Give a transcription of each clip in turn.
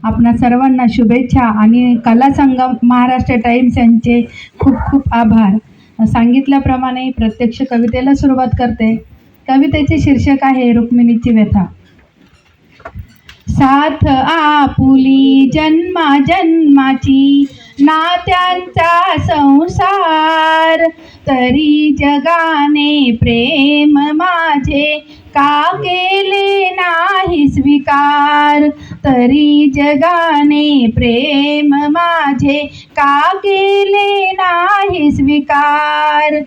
आपणा सर्वांना शुभेच्छा आणि कला संगम महाराष्ट्र टाइम्स यांचे खूप खूप आभार। सांगितल्याप्रमाणे प्रत्यक्ष कवितेला सुरुवात करते। कवितेचे शीर्षक आहे रुक्मिणीची व्यथा। साथ आपुली जन्मा जन्माची नात्यांचा संसार, तरी जगाने प्रेम माझे का केले नाही स्वीकार, तरी जगाने प्रेम माझे का केले नाही स्वीकार।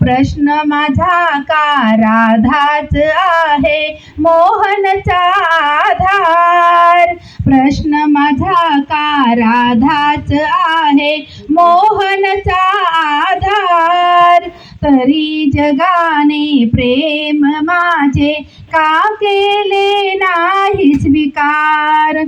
प्रश्न माझा का राधाच आहे मोहनचा आधार, प्रश्न माझा का राधाच आहे मोहनचा आधार, तरी जगाने प्रेम माझे का केले नाही स्वीकार।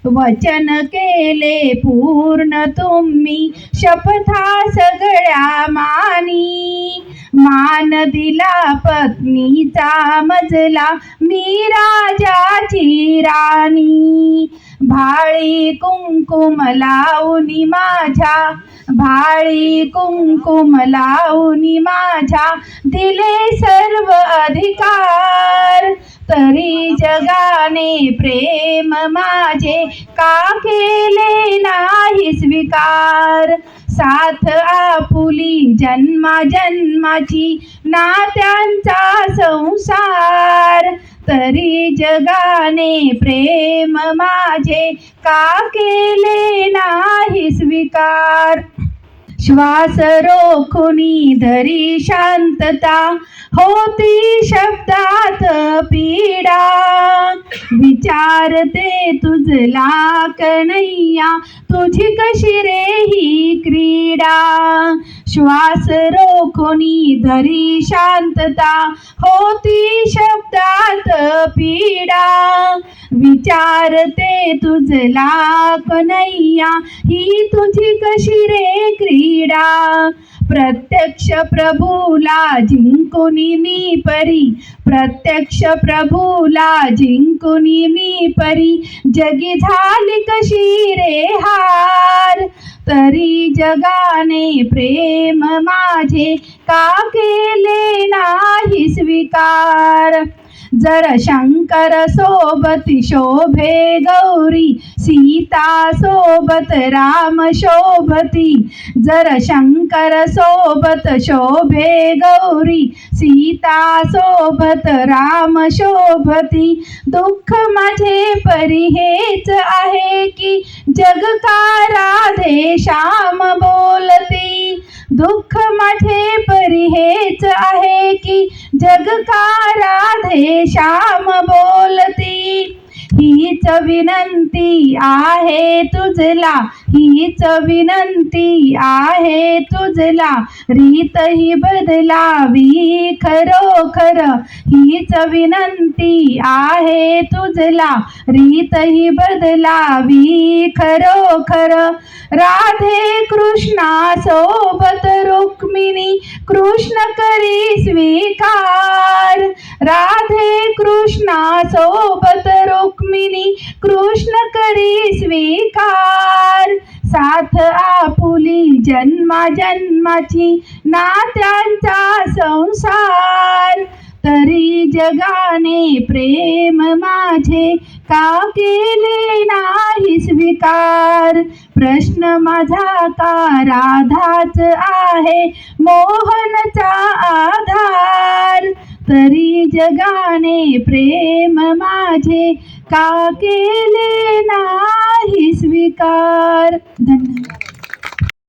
वचन केले पूर्ण तुम्ही शपथा सगळ्या मानी, मान दिला पत्नीचा मजला मी राजाची राणी। भाळी कुंकुम लावणी माझ्या, भाळी कुंकुम लावणी माझ्या दिले सर्व अधिकार, तरी जगाने प्रेम माझे का केले नाही स्वीकार। साथ आपुली जन्मा जन्माची नात्यांचा संसार, तरी जगाने प्रेम माझे का केले नाही स्वीकार। श्वास रोखुनी धरी शांतता होती शब्दात पीडा, विचारते तुझला कन्हैया तुझी कशी रे ही क्रीडा। श्वास रोखुनी धरी शांतता होती शब्दात पीडा, विचारते तुझला कन्हैया ही तुझी कशी रे क्रीडा। प्रत्यक्ष प्रभूला जिंकुनी मी परी, प्रत्यक्ष प्रभूला जिंकुनी मी परी जगी झाली कशी रे हार, तरी जगाने प्रेम माझे का केले नाही स्वीकार। जर शंकर सोबती शोभे गौरी, सीता सोबत राम शोभती, जर शंकर सोबत शोभे गौरी, सीता सोबत राम शोभती। दुःख माझे परी हेच आहे की जग का राधे श्याम बोलती, दुःख माझे परी हेच आहे की जग का राधे श्याम बोलती। हीच विनंती आहे तुझला, हीच विनंती आहे तुझला, रीत ही बदलावी खरोखर, हीच विनंती आहे तुझला, रीत ही बदलावी खरोखर। राधे कृष्णा सोबत रुक्मिणी कृष्ण करी स्वीकार, राधे कृष्णा सोबत रुक्मिणी कृष्ण करी स्वीकार। साथ आपुली जन्मा जन्माची नात्यांचा संसार, तरी जगाने प्रेम माझे का केले नाही स्वीकार। प्रश्न माझा का राधाच आहे मोहनचा आधार, तरी जगाने प्रेम माझे का केले नाही स्वीकार। धन्यवाद।